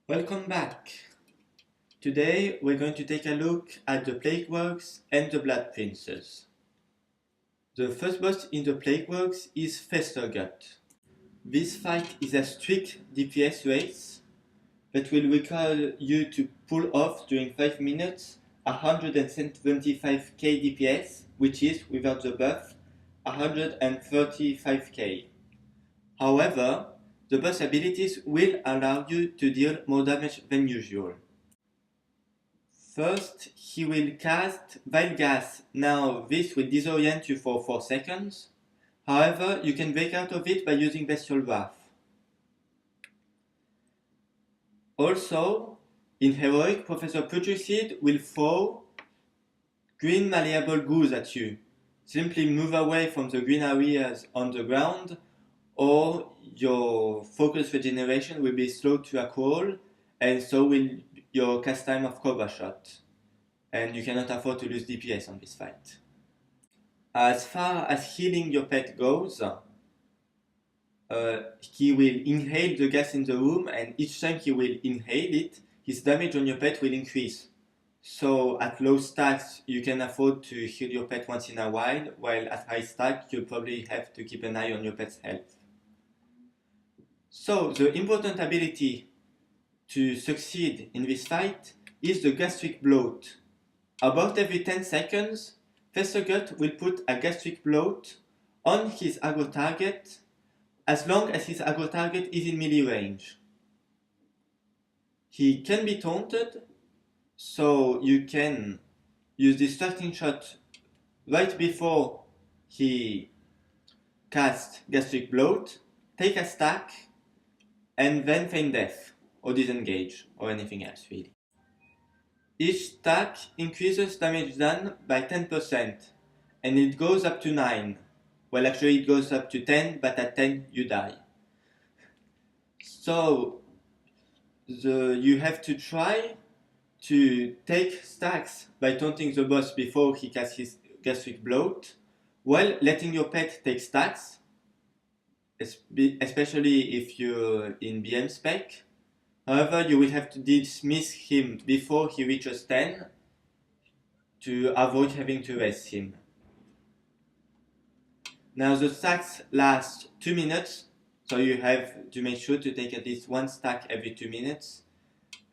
Welcome back. Today we're going to take a look at the Plagueworks and the Blood Princes. The first boss in the Plagueworks is Festergut. This fight is a strict DPS race that will require you to pull off during 5 minutes 175k DPS, which is, without the buff, 135k. However, the boss abilities will allow you to deal more damage than usual. First, he will cast Vile Gas. Now, this will disorient you for 4 seconds. However, you can break out of it by using Bestial Wrath. Also, in Heroic, Professor Putricide will throw green malleable goos at you. Simply move away from the green areas on the ground, or your focus regeneration will be slowed to a crawl, and so will your cast time of cover shot. And you cannot afford to lose DPS on this fight. As far as healing your pet goes, he will inhale the gas in the room, and each time he will inhale it, his damage on your pet will increase. So at low stacks, you can afford to heal your pet once in a while at high stack, you'll probably have to keep an eye on your pet's health. So the important ability to succeed in this fight is the gastric bloat. About every 10 seconds, Festergut will put a gastric bloat on his aggro target as long as his aggro target is in melee range. He can be taunted, so you can use Distracting Shot right before he casts Gastric Bloat, take a stack, and then feign death, or disengage, or anything else really. Each stack increases damage done by 10%, and it goes up to 9. Well, actually it goes up to 10, but at 10 you die. So, you have to try to take stacks by taunting the boss before he casts his Gastric Bloat, while letting your pet take stacks, especially if you're in BM spec. However, you will have to dismiss him before he reaches 10 to avoid having to rest him. Now the stacks last 2 minutes, so you have to make sure to take at least 1 stack every 2 minutes.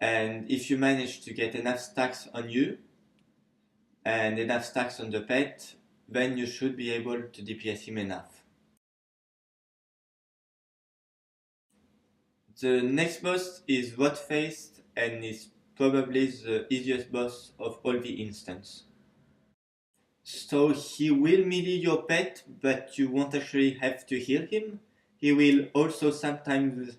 And if you manage to get enough stacks on you and enough stacks on the pet, then you should be able to DPS him enough. The next boss is Rotface and is probably the easiest boss of all the instance. So he will melee your pet, but you won't actually have to heal him. He will also sometimes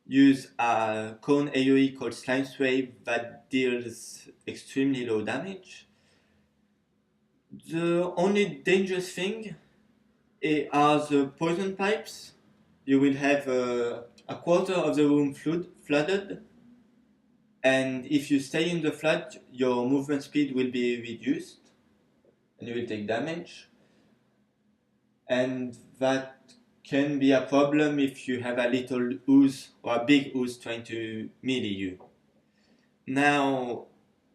use a cone AoE called Slime Sway that deals extremely low damage. The only dangerous thing are the poison pipes. You will have a quarter of the room flooded, and if you stay in the flood, your movement speed will be reduced, and you will take damage. And that can be a problem if you have a little ooze or a big ooze trying to melee you. Now,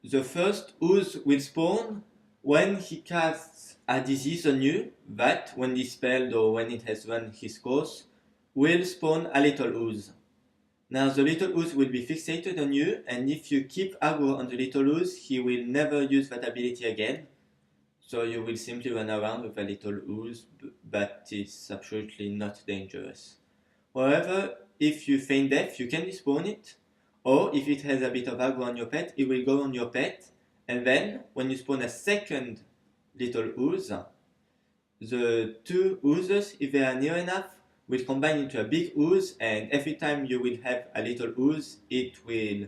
the first ooze will spawn when he casts a disease on you that, when dispelled or when it has run his course, will spawn a little ooze. Now the little ooze will be fixated on you, and if you keep aggro on the little ooze, he will never use that ability again. So you will simply run around with a little ooze, but it's absolutely not dangerous. However, if you feign death, you can despawn it, or if it has a bit of aggro on your pet, it will go on your pet, and then when you spawn a second little ooze, the 2 oozes, if they are near enough, will combine into a big ooze, and every time you will have a little ooze, it will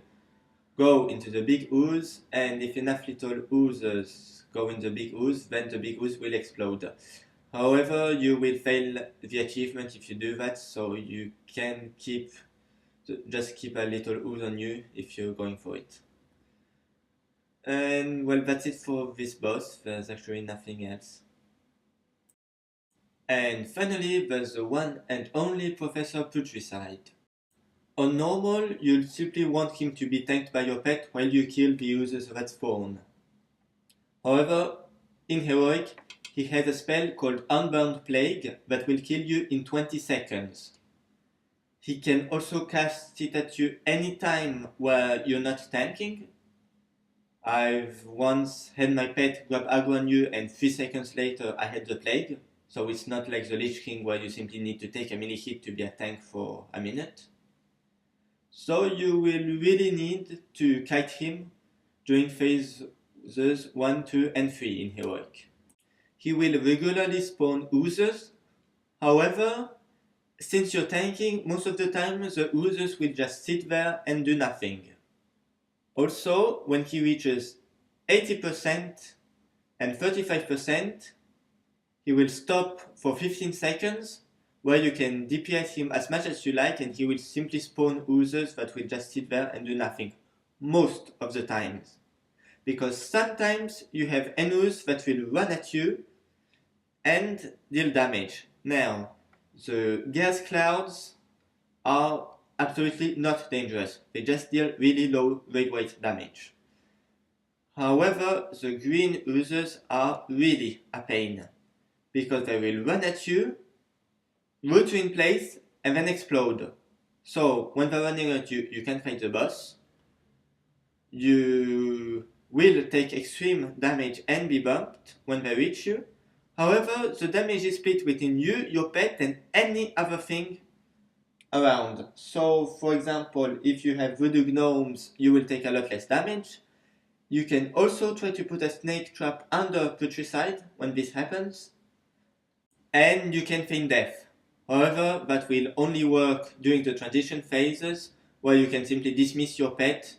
go into the big ooze, and if enough little oozes go in the big ooze, then the big ooze will explode. However, you will fail the achievement if you do that, so you can just keep a little ooze on you if you're going for it. And well, that's it for this boss. There's actually nothing else. And finally, there's the one and only Professor Putricide. On normal, you'll simply want him to be tanked by your pet while you kill the user's red spawn. However, in Heroic, he has a spell called Unbound Plague that will kill you in 20 seconds. He can also cast it at you anytime where you're not tanking. I've once had my pet grab aggro on you and 3 seconds later I had the plague. So it's not like the Lich King where you simply need to take a melee hit to be a tank for a minute. So you will really need to kite him during phases 1, 2 and 3 in Heroic. He will regularly spawn oozes. However, since you're tanking, most of the time the oozes will just sit there and do nothing. Also, when he reaches 80% and 35%, he will stop for 15 seconds, where you can DPS him as much as you like and he will simply spawn oozes that will just sit there and do nothing. Most of the times. Because sometimes you have an ooze that will run at you and deal damage. Now, the gas clouds are absolutely not dangerous. They just deal really low raid weight damage. However, the green oozes are really a pain, because they will run at you, root you in place, and then explode. So, when they're running at you, you can fight the boss. You will take extreme damage and be bumped when they reach you. However, the damage is split between you, your pet, and any other thing around. So, for example, if you have voodoo gnomes, you will take a lot less damage. You can also try to put a snake trap under Putricide when this happens. And you can feign death. However, that will only work during the transition phases, where you can simply dismiss your pet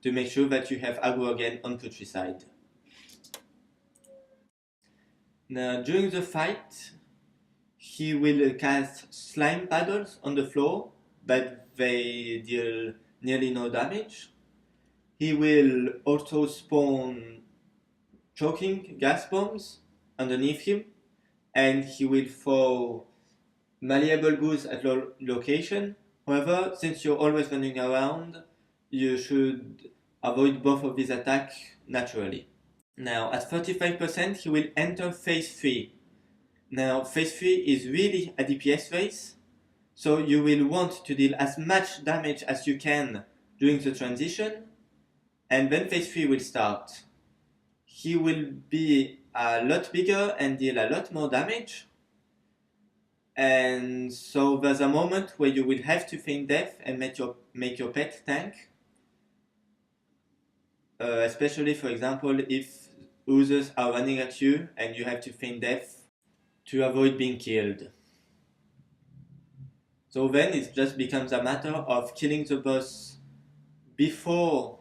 to make sure that you have aggro again on Putricide. Now, during the fight, he will cast slime paddles on the floor, but they deal nearly no damage. He will also spawn choking gas bombs underneath him, and he will throw malleable goose at location. However, since you're always running around, you should avoid both of these attacks naturally. Now, at 35%, he will enter phase 3. Now, phase 3 is really a DPS race, so you will want to deal as much damage as you can during the transition, and then phase 3 will start. He will be a lot bigger and deal a lot more damage, and so there's a moment where you will have to feign death and make your pet tank. Especially, for example, if oozes are running at you and you have to feign death to avoid being killed. So then it just becomes a matter of killing the boss before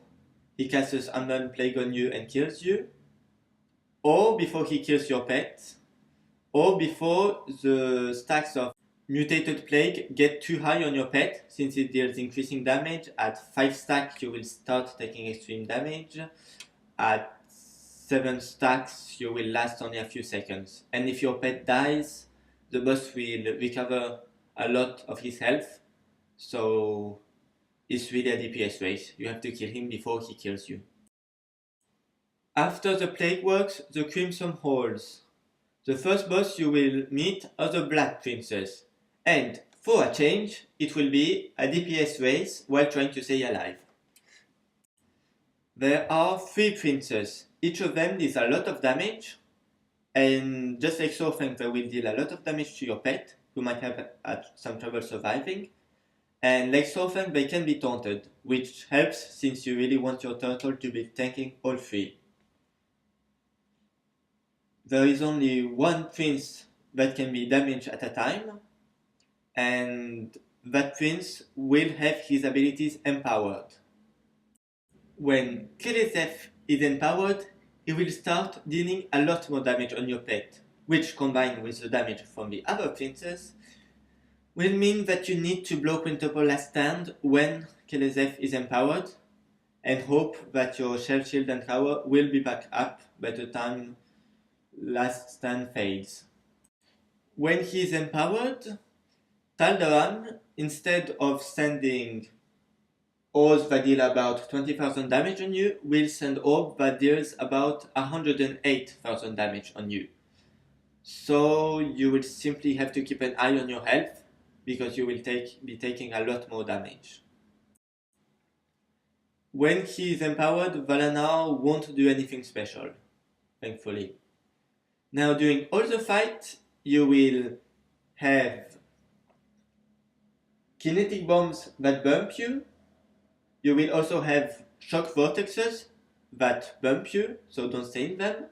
he casts Unbound Plague on you and kills you, or before he kills your pet, or before the stacks of Mutated Plague get too high on your pet, since it deals increasing damage. At 5 stacks you will start taking extreme damage. At 7 stacks you will last only a few seconds. And if your pet dies, the boss will recover a lot of his health. So it's really a DPS race. You have to kill him before he kills you. After the Plagueworks, the Crimson Halls. The first boss you will meet are the Black Princes. And, for a change, it will be a DPS race while trying to stay alive. There are 3 princes. Each of them deals a lot of damage, and just like Sorfang, they will deal a lot of damage to your pet, who might have some trouble surviving. And like Sorfang, they can be taunted, which helps since you really want your turtle to be tanking all 3. There is only 1 prince that can be damaged at a time, and that prince will have his abilities empowered. When Keleseth is empowered, he will start dealing a lot more damage on your pet, which combined with the damage from the other princes will mean that you need to blow quintuple last stand when Keleseth is empowered, and hope that your shell shield and tower will be back up by the time last stand fades. When he is empowered, Taldaram, instead of sending orbs that deal about 20,000 damage on you will send orb that deals about 108,000 damage on you. So you will simply have to keep an eye on your health because you will be taking a lot more damage. When he is empowered, Valana won't do anything special, thankfully. Now during all the fight, you will have kinetic bombs that bump you. You will also have shock vortexes that bump you, so don't stay in them.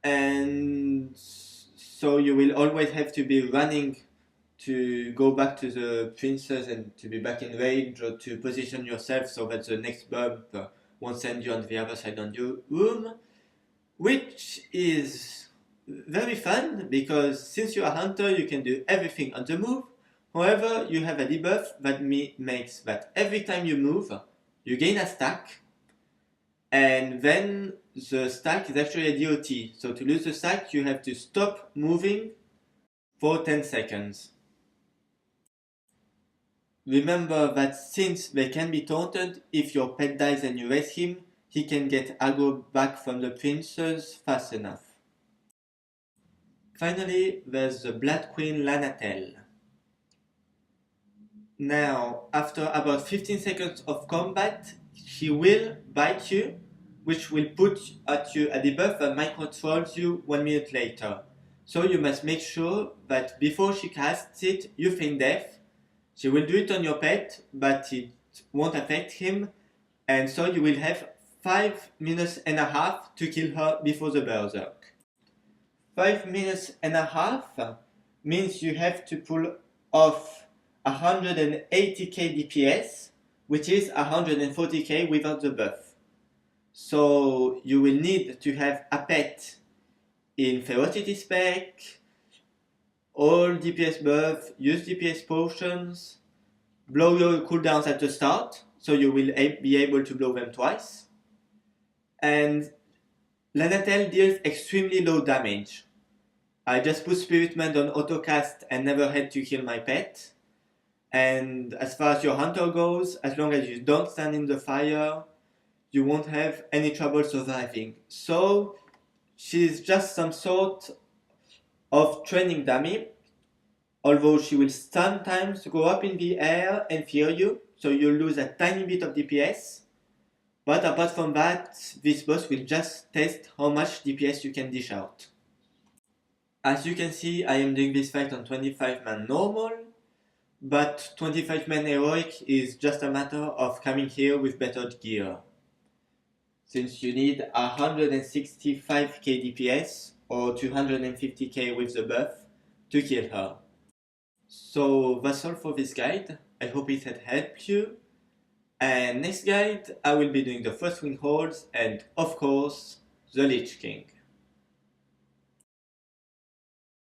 And so you will always have to be running to go back to the princess and to be back in range, or to position yourself so that the next bump won't send you on the other side of your room, which is very fun because since you're a hunter you can do everything on the move. However, you have a debuff that makes that every time you move you gain a stack, and then the stack is actually a DOT, so to lose the stack you have to stop moving for 10 seconds. Remember that since they can be taunted, if your pet dies and you raise him, he can get aggro back from the princess fast enough. Finally, there's the Blood Queen Lana'thel. Now, after about 15 seconds of combat, she will bite you, which will put at you a debuff that might control you 1 minute later. So you must make sure that before she casts it, you feign death. She will do it on your pet, but it won't affect him, and so you will have 5 minutes and a half to kill her before the berserk. 5 minutes and a half means you have to pull off 180k DPS, which is 140k without the buff. So you will need to have a pet in ferocity spec, all DPS buff, use DPS potions, blow your cooldowns at the start, so you will be able to blow them twice. And Lana'thel deals extremely low damage. I just put Spirit Mend on autocast and never had to kill my pet. And as far as your hunter goes, as long as you don't stand in the fire, you won't have any trouble surviving. So she's just some sort of training dummy, although she will sometimes go up in the air and fear you, so you'll lose a tiny bit of DPS. But apart from that, this boss will just test how much DPS you can dish out. As you can see, I am doing this fight on 25 man normal, but 25 man heroic is just a matter of coming here with better gear, since you need 165k DPS or 250k with the buff to kill her. So that's all for this guide. I hope it had helped you. And next guide, I will be doing the first wing holds and of course, the Lich King.